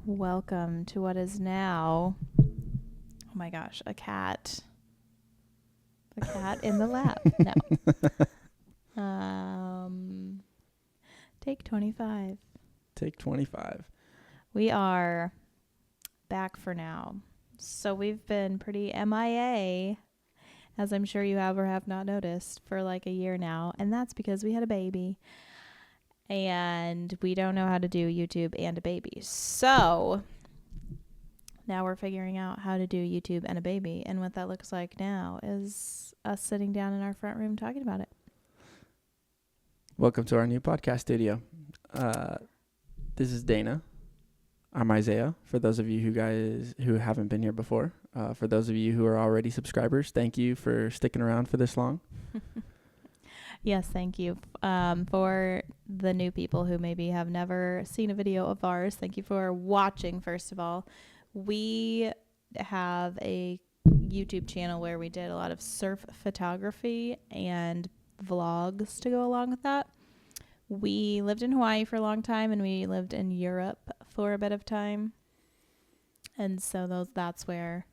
Welcome to what is now, oh my gosh, a cat. The cat in the lab. No. Take 25. Take 25. We are back for now. So we've been pretty MIA, as I'm sure you have or have not noticed, for like a year now. And that's because we had a baby. And we don't know how to do YouTube and a baby. So now we're figuring out how to do YouTube and a baby. And what that looks like now is us sitting down in our front room talking about it. Welcome to our new podcast studio. This is Dana. I'm Isaiah. For those of you who haven't been here before, for those of you who are already subscribers, thank you for sticking around for this long. Yes, thank you. For the new people who maybe have never seen a video of ours, thank you for watching, first of all. We have a YouTube channel where we did a lot of surf photography and vlogs to go along with that. We lived in Hawaii for a long time, and we lived in Europe for a bit of time. And so that's where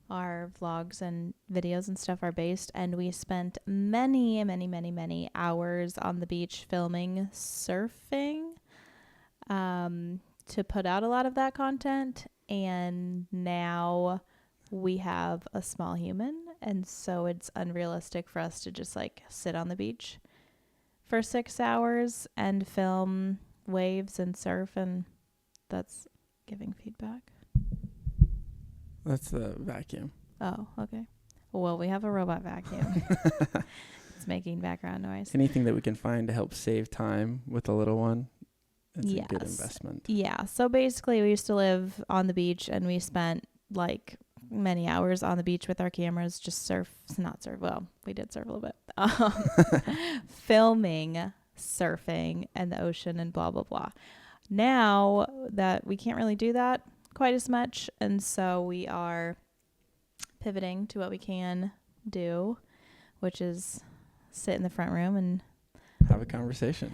our vlogs and videos and stuff are based. And we spent many hours on the beach filming surfing to put out a lot of that content. And now we have a small human, and so it's unrealistic for us to just like sit on the beach for 6 hours and film waves and surf. And that's giving feedback. That's the vacuum. Oh, okay. Well, we have a robot vacuum. It's making background noise. Anything that we can find to help save time with the little one, it's a good investment. Yeah. So basically, we used to live on the beach, and we spent like many hours on the beach with our cameras, just well, we did surf a little bit, filming surfing and the ocean and blah, blah, blah. Now that we can't really do that quite as much, and so we are pivoting to what we can do, which is sit in the front room and have a conversation.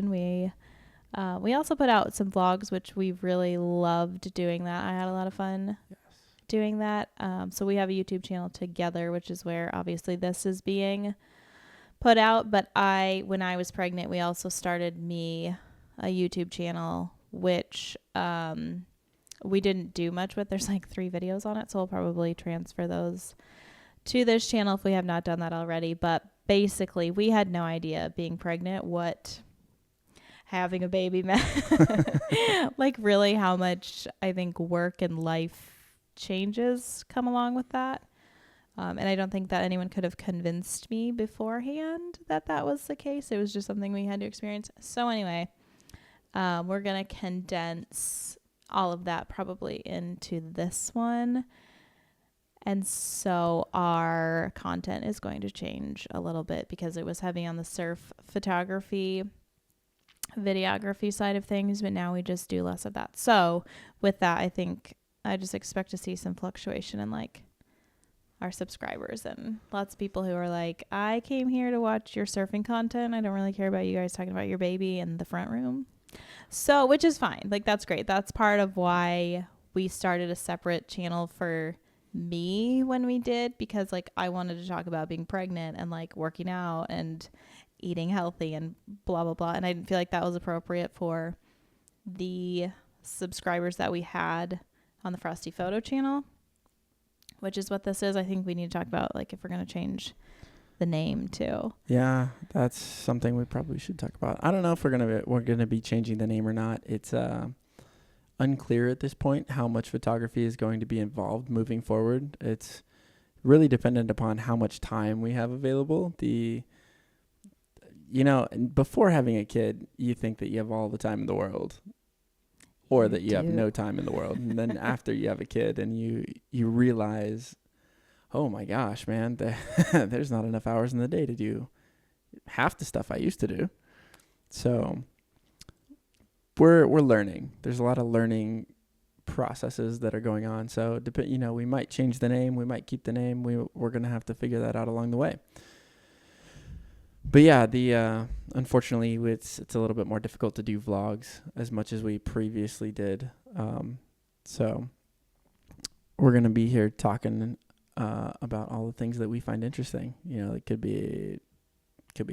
We also put out some vlogs, which we really loved doing that. I had a lot of fun doing that. So we have a YouTube channel together, which is where obviously this is being put out. But when I was pregnant, we also started a YouTube channel, which we didn't do much with. There's like 3 videos on it, so we'll probably transfer those to this channel if we have not done that already. But basically, we had no idea being pregnant what having a baby meant. Like really how much I think work and life changes come along with that. And I don't think that anyone could have convinced me beforehand that was the case. It was just something we had to experience. So anyway, we're going to condense all of that probably into this one. And so our content is going to change a little bit because it was heavy on the surf photography, videography side of things, but now we just do less of that. So with that, I think I just expect to see some fluctuation in like our subscribers, and lots of people who are like, I came here to watch your surfing content. I don't really care about you guys talking about your baby in the front room. So, which is fine. Like, that's great. That's part of why we started a separate channel for me when we did, because like I wanted to talk about being pregnant and like working out and eating healthy and blah, blah, blah. And I didn't feel like that was appropriate for the subscribers that we had on the Frosty Photo channel, which is what this is. I think we need to talk about like if we're going to change the name too. Yeah, that's something we probably should talk about. I don't know if we're gonna be changing the name or not. It's unclear at this point how much photography is going to be involved moving forward. It's really dependent upon how much time we have available. Before having a kid, you think that you have all the time in the world, or that you have no time in the world. And then after you have a kid and you realize, oh my gosh, man, there's not enough hours in the day to do half the stuff I used to do. So we're learning. There's a lot of learning processes that are going on. So we might change the name, we might keep the name. We're going to have to figure that out along the way. But yeah, unfortunately it's a little bit more difficult to do vlogs as much as we previously did. So we're going to be here talking about all the things that we find interesting. You know, it could be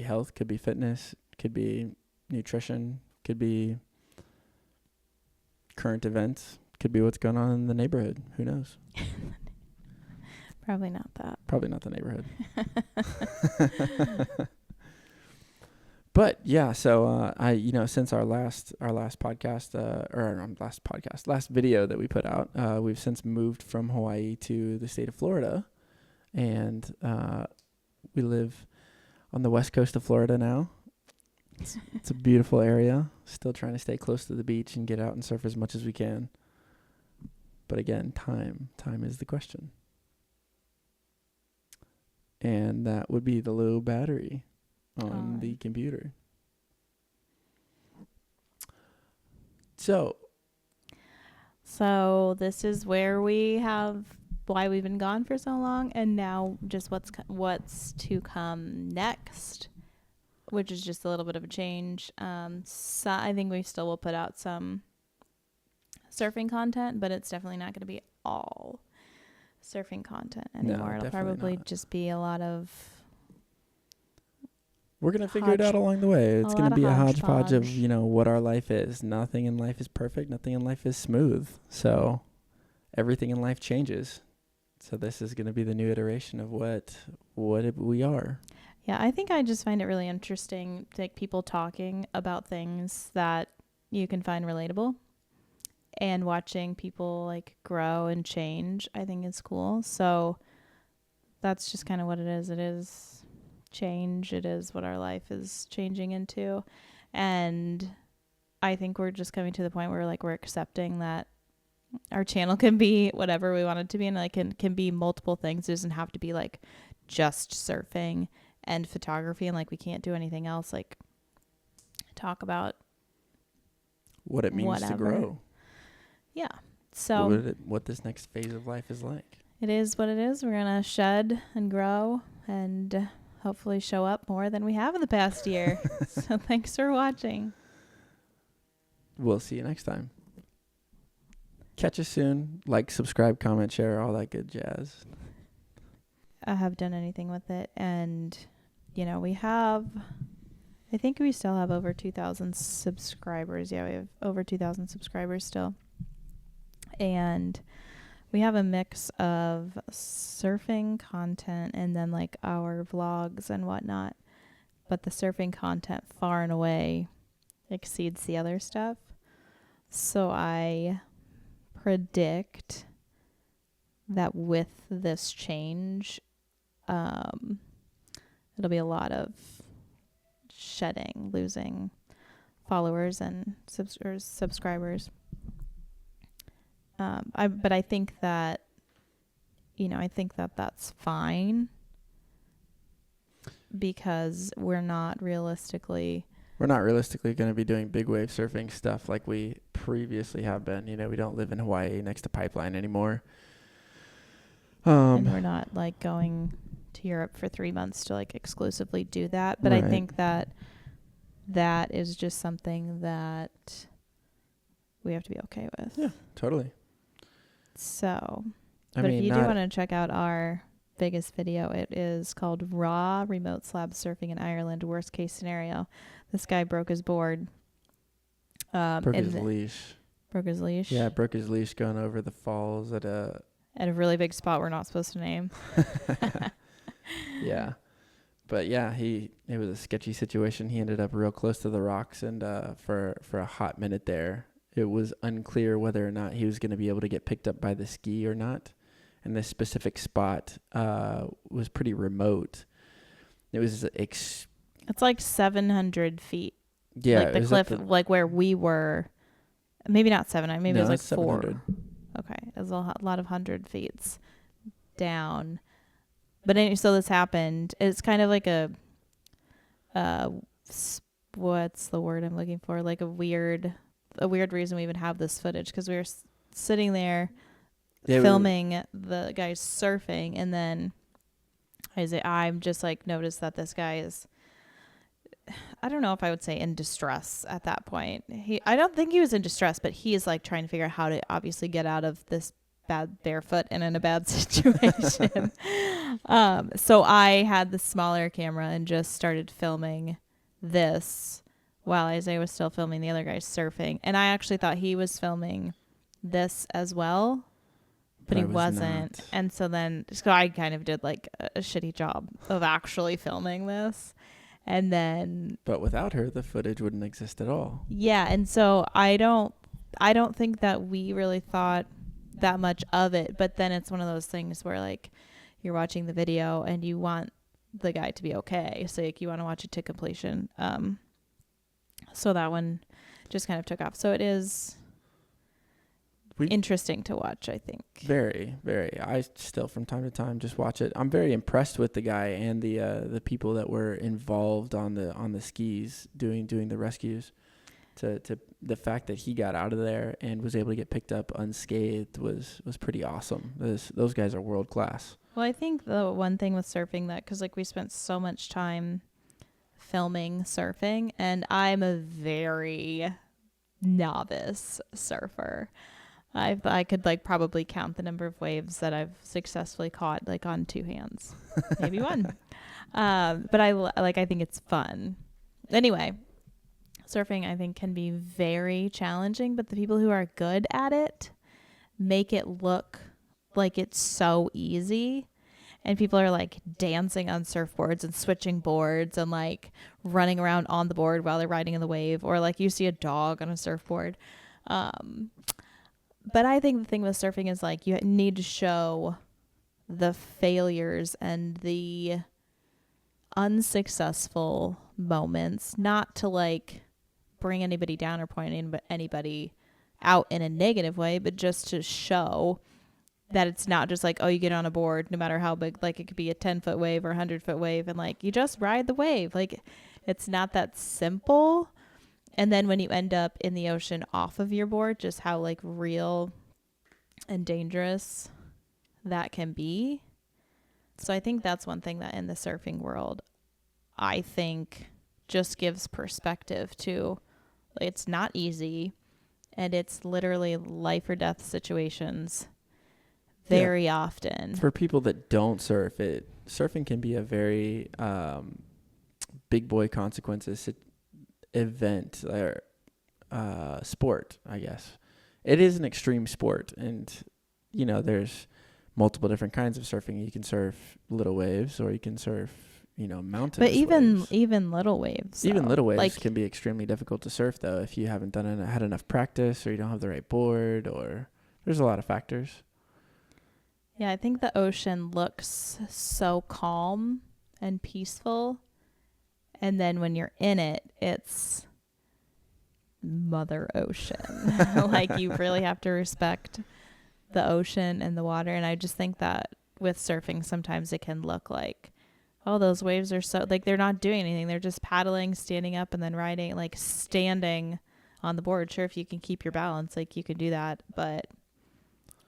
health, could be fitness, could be nutrition, could be current events, could be what's going on in the neighborhood. Who knows? Probably not that. Probably not the neighborhood. But yeah, so since our last podcast, last video that we put out, we've since moved from Hawaii to the state of Florida, and we live on the west coast of Florida now. It's a beautiful area. Still trying to stay close to the beach and get out and surf as much as we can. But again, time is the question, and that would be the low battery on the computer. So this is where why we've been gone for so long, and now just what's to come next, which is just a little bit of a change. So I think we still will put out some surfing content, but it's definitely not going to be all surfing content anymore. No, it'll probably not. just be a lot of... We're going to figure it out along the way. It's going to be a hodgepodge of, what our life is. Nothing in life is perfect. Nothing in life is smooth. So everything in life changes. So this is going to be the new iteration of what we are. Yeah, I think I just find it really interesting, like people talking about things that you can find relatable, and watching people like grow and change, I think is cool. So that's just kind of what it is. It is change. It is what our life is changing into. And I think we're just coming to the point where we're accepting that our channel can be whatever we want it to be, and can be multiple things. It doesn't have to be just surfing and photography, and we can't do anything else, talk about what it means to grow. Yeah. So what this next phase of life is like. It is what it is. We're going to shed and grow and hopefully show up more than we have in the past year. So thanks for watching. We'll see you next time. Catch us soon. Like, subscribe, comment, share, all that good jazz. I have done anything with it. And, I think we still have over 2,000 subscribers. Yeah, we have over 2,000 subscribers still. And we have a mix of surfing content and then our vlogs and whatnot. But the surfing content far and away exceeds the other stuff. So I predict that with this change, it'll be a lot of shedding, losing followers and subscribers. But I think that, that's fine, because we're not realistically going to be doing big wave surfing stuff like we previously have been. We don't live in Hawaii next to pipeline anymore. And we're not going to Europe for 3 months to exclusively do that. But right. I think that is just something that we have to be okay with. Yeah, totally. So, if you do want to check out our biggest video, it is called Raw Remote Slab Surfing in Ireland, Worst Case Scenario. This guy broke his board. Broke his leash. Broke his leash? Yeah, broke his leash going over the falls at a really big spot we're not supposed to name. Yeah. But yeah, it was a sketchy situation. He ended up real close to the rocks, and for a hot minute there, it was unclear whether or not he was going to be able to get picked up by the ski or not. And this specific spot was pretty remote. It was it's 700 feet. Yeah, the cliff, where we were. Maybe not 700. Maybe it was 4. Okay, it was a lot of 100 feet down. But anyway, so this happened. It's kind of like a what's the word I'm looking for? A weird reason we even have this footage, because we were sitting there filming the guys surfing, and then I'm just noticed that this guy is I don't know if I would say in distress at that point. I don't think he was in distress, but he is like trying to figure out how to obviously get out of this bad barefoot and in a bad situation. So I had the smaller camera and just started filming this while Isaiah was still filming the other guys surfing. And I actually thought he was filming this as well, but he wasn't. Not. And so I kind of did like a shitty job of actually filming this. And then, but without her, the footage wouldn't exist at all. Yeah, and so I don't think that we really thought that much of it. But then it's one of those things where like you're watching the video and you want the guy to be okay, so like you want to watch it to completion. So that one just kind of took off. So it is interesting to watch, I think. Very, very. I still from time to time just watch it. I'm very impressed with the guy and the people that were involved on the skis doing the rescues. To the fact that he got out of there and was able to get picked up unscathed was pretty awesome. Those guys are world class. Well, I think the one thing with surfing because like we spent so much time filming surfing, and I'm a very novice surfer. I could like probably count the number of waves that I've successfully caught like on two hands, maybe one. But I think it's fun. Anyway, surfing I think can be very challenging, but the people who are good at it make it look like it's so easy. And people are like dancing on surfboards and switching boards and like running around on the board while they're riding in the wave, or like you see a dog on a surfboard. But I think the thing with surfing is like you need to show the failures and the unsuccessful moments, not to like bring anybody down or point anybody out in a negative way, but just to show that it's not just like, oh, you get on a board no matter how big, like it could be a 10-foot wave or a 100-foot wave, and like you just ride the wave. Like it's not that simple. And then when you end up in the ocean off of your board, just how like real and dangerous that can be. So I think that's one thing that in the surfing world, I think just gives perspective to, like, it's not easy, and it's literally life or death situations very often. For people that don't surf, surfing can be a very big boy consequences event or sport, I guess. It is an extreme sport, and you know there's multiple different kinds of surfing. You can surf little waves, or you can surf mountains. But even little waves, even little waves can be extremely difficult to surf though if you haven't had enough practice, or you don't have the right board, or there's a lot of factors. Yeah, I think the ocean looks so calm and peaceful, and then when you're in it, it's Mother Ocean. Like you really have to respect the ocean and the water. And I just think that with surfing, sometimes it can look like, oh, those waves are so, like, they're not doing anything. They're just paddling, standing up, and then riding, like standing on the board. Sure, if you can keep your balance, like you can do that, but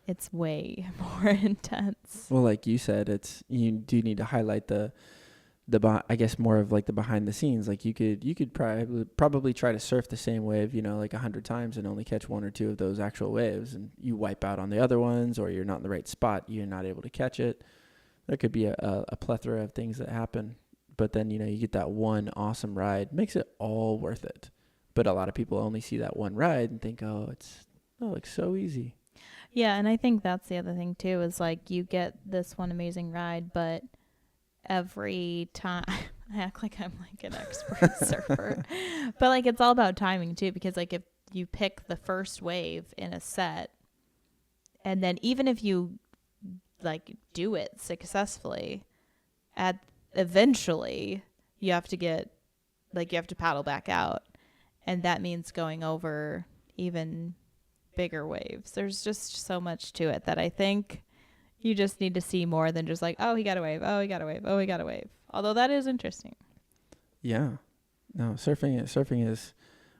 it's way more intense. Well, like you said, you do need to highlight the I guess more of like the behind the scenes. Like you could probably try to surf the same wave, like 100 times and only catch one or two of those actual waves, and you wipe out on the other ones, or you're not in the right spot, you're not able to catch it. There could be a plethora of things that happen, but then you get that one awesome ride, makes it all worth it. But a lot of people only see that one ride and think, oh, it looks so easy. Yeah, and I think that's the other thing too, is like you get this one amazing ride, but every time I act like I'm like an expert surfer, but like it's all about timing too, because like if you pick the first wave in a set, and then even if you like do it successfully, eventually you have to paddle back out, and that means going over even bigger waves. There's just so much to it that I think you just need to see more than just like, oh, he got a wave, oh, he got a wave, oh, he got a wave. Although that is interesting. Yeah. No, surfing is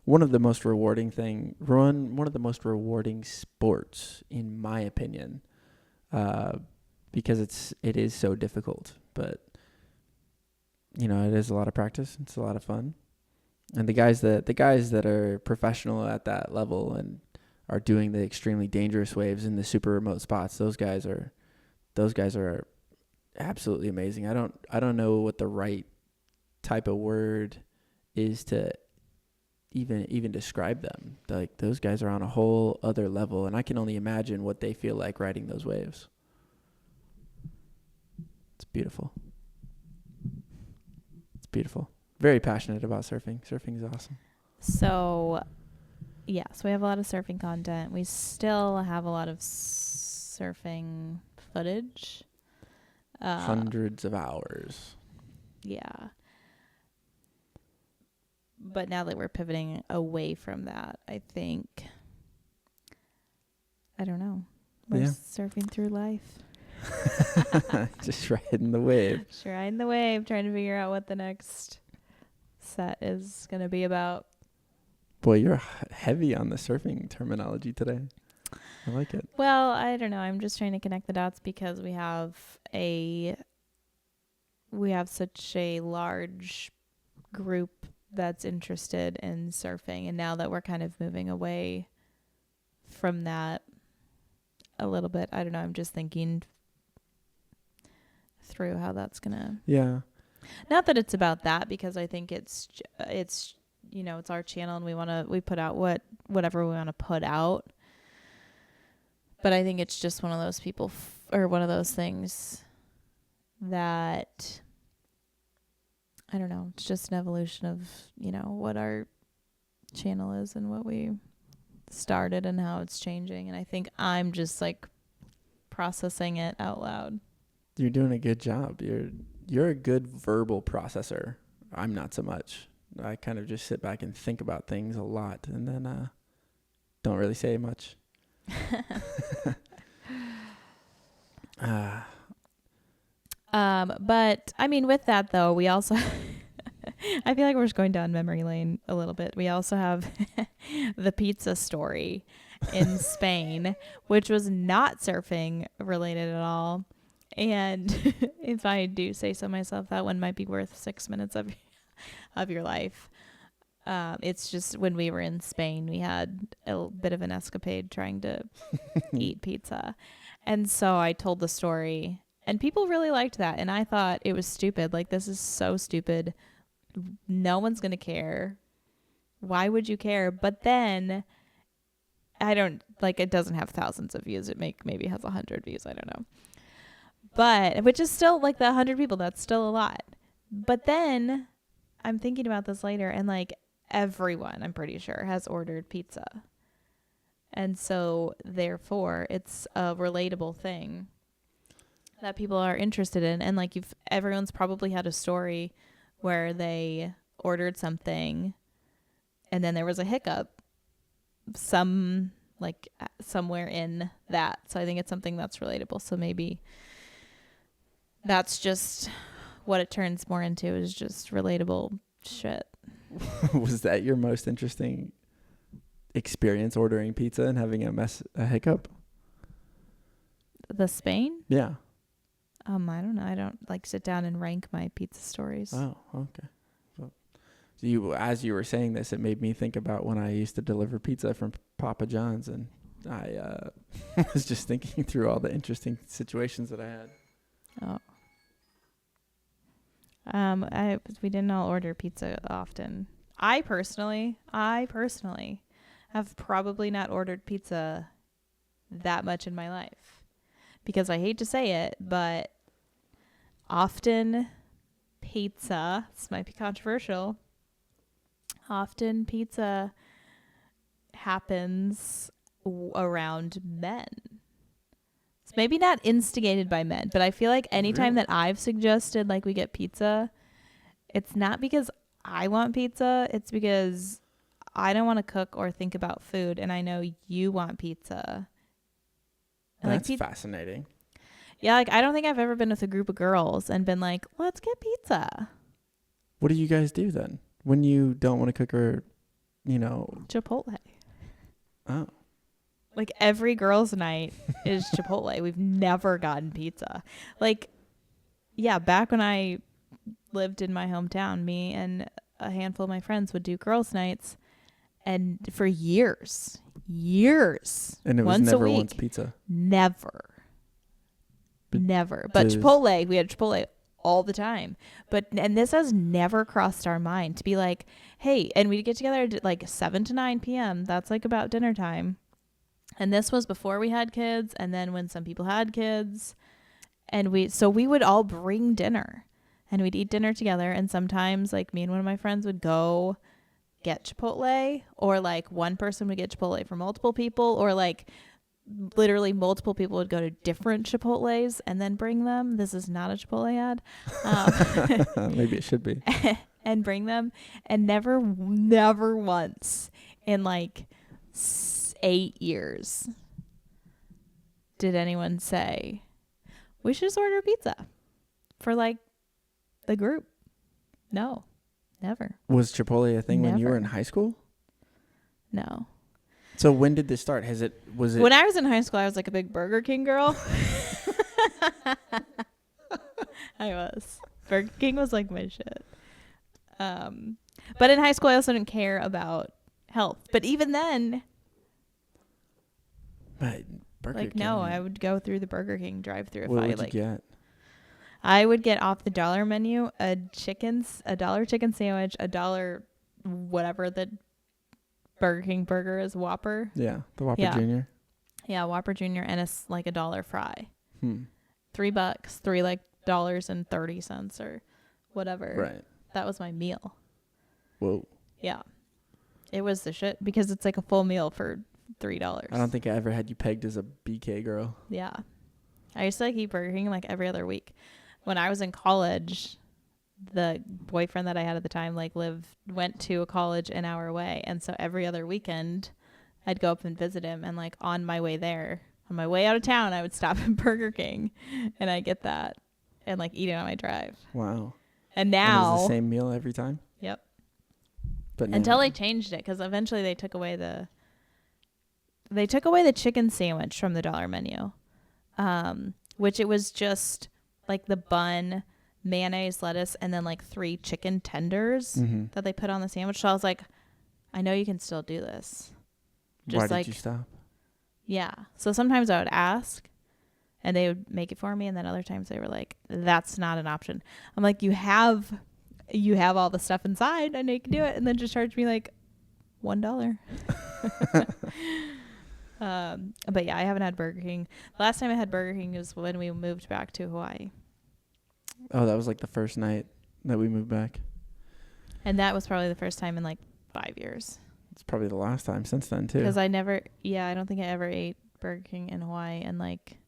one of the most rewarding one of the most rewarding sports, in my opinion, because it is so difficult. But, it is a lot of practice. It's a lot of fun. And the guys that are professional at that level and are doing the extremely dangerous waves in the super remote spots, those guys are absolutely amazing. I don't know what the right type of word is to even describe them. Like, those guys are on a whole other level, and I can only imagine what they feel like riding those waves. It's beautiful. It's beautiful. Very passionate about surfing. Surfing is awesome. So, yeah, so we have a lot of surfing content. We still have a lot of surfing footage. Hundreds of hours. Yeah. But now that we're pivoting away from that, I think, I don't know, we're surfing through life. Just riding the wave. Just riding the wave, trying to figure out what the next set is going to be about. Boy, you're heavy on the surfing terminology today. I like it. Well, I don't know. I'm just trying to connect the dots because we have such a large group that's interested in surfing, and now that we're kind of moving away from that a little bit, I don't know, I'm just thinking through how that's gonna not that it's about that, because I think it's you know, it's our channel and we put out whatever we want to put out, but I think it's just one of those people or one of those things that I don't know, it's just an evolution of, you know, what our channel is and what we started and how it's changing. And I think I'm just like processing it out loud. You're doing a good job. You're a good verbal processor. I'm not so much. I kind of just sit back and think about things a lot and then don't really say much. But I mean, with that though, we also I feel like we're just going down memory lane a little bit. We also have the pizza story in Spain, which was not surfing related at all. And if I do say so myself, that one might be worth 6 minutes of your life. It's just when we were in Spain, we had a bit of an escapade trying to eat pizza. And so I told the story, and people really liked that. And I thought it was stupid. Like, this is so stupid. No one's going to care. Why would you care? But then it doesn't have thousands of views. It maybe has 100 views. I don't know. But, which is still like the 100 people, that's still a lot. But then I'm thinking about this later, and like everyone, I'm pretty sure, has ordered pizza. And so therefore it's a relatable thing that people are interested in. And like everyone's probably had a story where they ordered something and then there was a hiccup somewhere in that. So I think it's something that's relatable. So maybe that's just what it turns more into, is just relatable shit. Was that your most interesting experience, ordering pizza and having a hiccup? The Spain? Yeah. I don't know. I don't like sit down and rank my pizza stories. Oh, okay. So as you were saying this, it made me think about when I used to deliver pizza from Papa John's, and I was just thinking through all the interesting situations that I had. Oh. We didn't all order pizza often. I personally have probably not ordered pizza that much in my life, because I hate to say it, but often pizza, this might be controversial, often pizza happens around men. It's maybe not instigated by men, but I feel like anytime that I've suggested like we get pizza, it's not because I want pizza, it's because I don't want to cook or think about food, and I know you want pizza. And that's fascinating. Yeah, like I don't think I've ever been with a group of girls and been like, let's get pizza. What do you guys do then when you don't want to cook or, Chipotle. Oh. Like every girls' night is Chipotle. We've never gotten pizza. Like, yeah, back when I lived in my hometown, me and a handful of my friends would do girls' nights, and for years, and it was once never a week, once pizza. Never. But Chipotle, we had Chipotle all the time. And this has never crossed our mind to be like, hey, and we'd get together at like 7 to 9 p.m. That's like about dinner time. And this was before we had kids, and then when some people had kids, and we would all bring dinner, and we'd eat dinner together. And sometimes like me and one of my friends would go get Chipotle, or like one person would get Chipotle for multiple people, or like literally multiple people would go to different Chipotles and then bring them. This is not a Chipotle ad. Maybe it should be. And bring them, and never once in like 8 years did anyone say, we should just order pizza for like the group. No, never. Was Chipotle a thing when you were in high school? No. So when did this start? Was it when I was in high school? I was like a big Burger King girl. I was. Burger King was like my shit. But in high school I also didn't care about health. But even then, Burger like King, no, I would go through the Burger King drive-through if what I would like. you get? I would get off the dollar menu a $1 chicken sandwich, $1 whatever the Burger King burger is, Whopper. Yeah, the Whopper Jr. Yeah, Whopper Jr. and like $1 fry. $3, $3 like $1.30 or whatever. Right. That was my meal. Whoa. Yeah. It was the shit because it's like a full meal for $3. I don't think I ever had you pegged as a BK girl. Yeah. I used to like eat Burger King like every other week. When I was in college, the boyfriend that I had at the time went to a college an hour away, and so every other weekend I'd go up and visit him, and like on my way there, on my way out of town, I would stop at Burger King and I get that and like eat it on my drive. Wow. And now it was the same meal every time? Yep. But until they changed it, because eventually they took away the chicken sandwich from the dollar menu, which it was just like the bun, mayonnaise, lettuce, and then like 3 chicken tenders that they put on the sandwich. So I was like, I know you can still do this. Why did you stop? Yeah. So sometimes I would ask and they would make it for me, and then other times they were like, that's not an option. I'm like, you have all the stuff inside. I know you can do it, and then just charge me like $1. But yeah, I haven't had Burger King. The last time I had Burger King was when we moved back to Hawaii. Oh, that was like the first night that we moved back. And that was probably the first time in like 5 years. It's probably the last time since then too. Because I don't think I ever ate Burger King in Hawaii, and like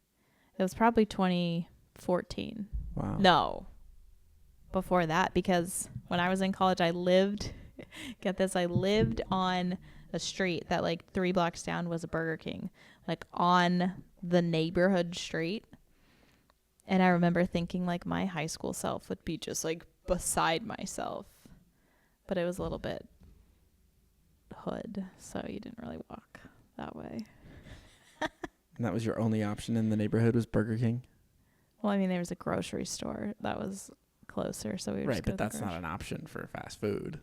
it was probably 2014. Wow. No. Before that, because when I was in college, I lived on a street that like 3 blocks down was a Burger King, like on the neighborhood street. And I remember thinking like my high school self would be just like beside myself, but it was a little bit hood, so you didn't really walk that way. And that was your only option in the neighborhood was Burger King? Well, I mean, there was a grocery store that was closer, so we would right, just go but to that's the not an option for fast food.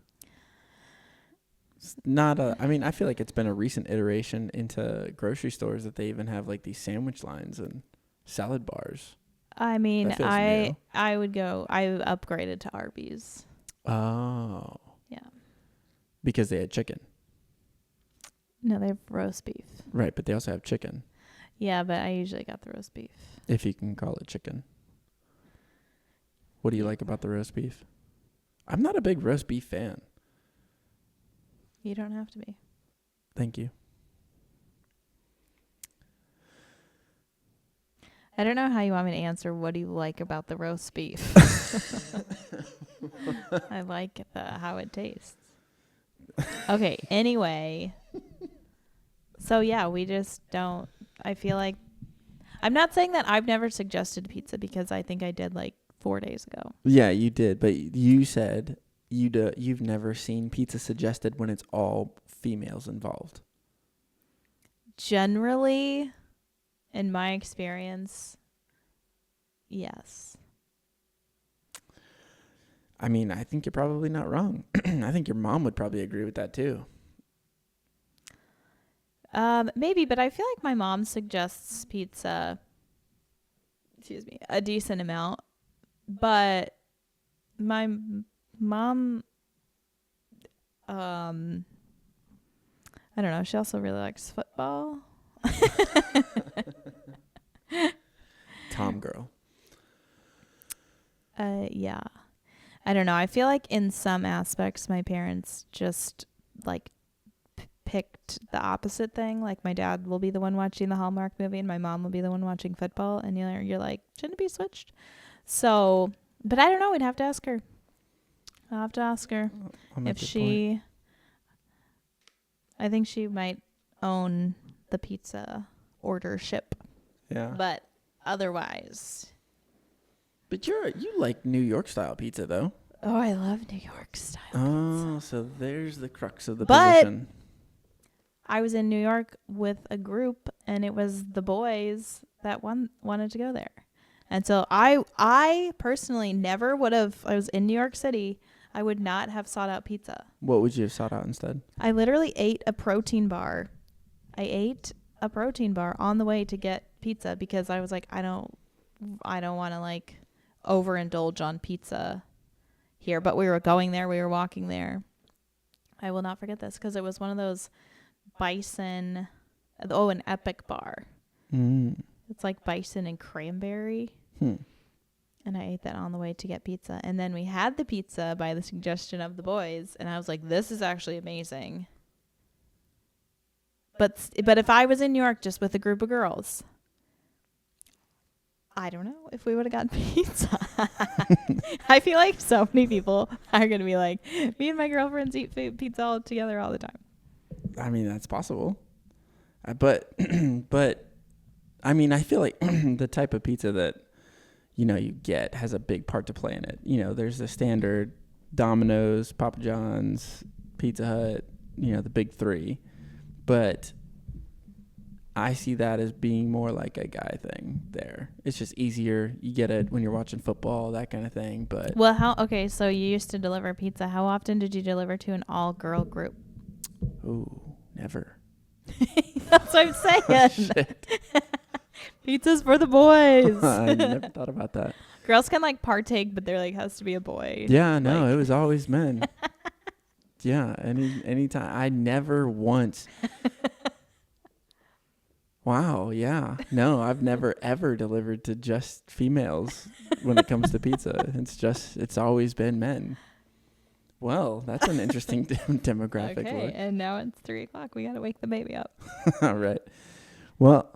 It's not I mean, I feel like it's been a recent iteration into grocery stores that they even have like these sandwich lines and salad bars. I mean, I upgraded to Arby's. Oh. Yeah. Because they had chicken. No, they have roast beef. Right, but they also have chicken. Yeah, but I usually got the roast beef. If you can call it chicken. What do you like about the roast beef? I'm not a big roast beef fan. You don't have to be. Thank you. I don't know how you want me to answer what do you like about the roast beef. I like how it tastes. Okay, anyway. So yeah, we just don't, I feel like, I'm not saying that I've never suggested pizza, because I think I did like 4 days ago. Yeah, you did, but you said you've never seen pizza suggested when it's all females involved. Generally, in my experience, yes. I mean, I think you're probably not wrong. I think your mom would probably agree with that too. Maybe, but I feel like my mom suggests pizza, a decent amount. But my mom, I don't know. She also really likes football. Tom girl. Yeah. I don't know. I feel like in some aspects, my parents just like picked the opposite thing. Like my dad will be the one watching the Hallmark movie and my mom will be the one watching football. And you're like, shouldn't it be switched? So, but I don't know. We'd have to ask her. I'll have to ask her if she, I think she might own the pizza order ship. Yeah. But otherwise. But you like New York style pizza though. Oh, I love New York style pizza. Oh, so there's the crux of the position. I was in New York with a group and it was the boys that wanted to go there. And so I personally never would have, I was in New York City, I would not have sought out pizza. What would you have sought out instead? I literally ate a protein bar. I ate a protein bar on the way to get pizza because I was like, I don't want to like overindulge on pizza here. But we were going there, we were walking there. I will not forget this because it was one of those bison, an Epic bar. It's like bison and cranberry. And I ate that on the way to get pizza. And then we had the pizza by the suggestion of the boys. And I was like, this is actually amazing. But if I was in New York just with a group of girls, I don't know if we would have gotten pizza. I feel like so many people are going to be like, me and my girlfriends eat pizza all together all the time. I mean, that's possible. But I mean, I feel like the type of pizza that, you get has a big part to play in it. There's the standard Domino's, Papa John's, Pizza Hut, the big three. But I see that as being more like a guy thing there. It's just easier. You get it when you're watching football, that kind of thing. But okay, so you used to deliver pizza. How often did you deliver to an all-girl group? Ooh, never. That's what I'm saying. Oh, shit. Pizza's for the boys. I never thought about that. Girls can like partake, but there like has to be a boy. Yeah, no, it was always men. Yeah, anytime. I never once. Wow, yeah. No, I've never ever delivered to just females when it comes to pizza. It's always been men. Well, that's an interesting demographic. Okay, and now it's 3:00. We got to wake the baby up. All right. Well,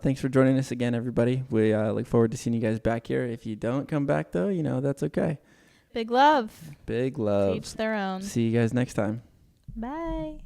thanks for joining us again, everybody. We look forward to seeing you guys back here. If you don't come back, though, that's okay. Big love. Big love. Each their own. See you guys next time. Bye.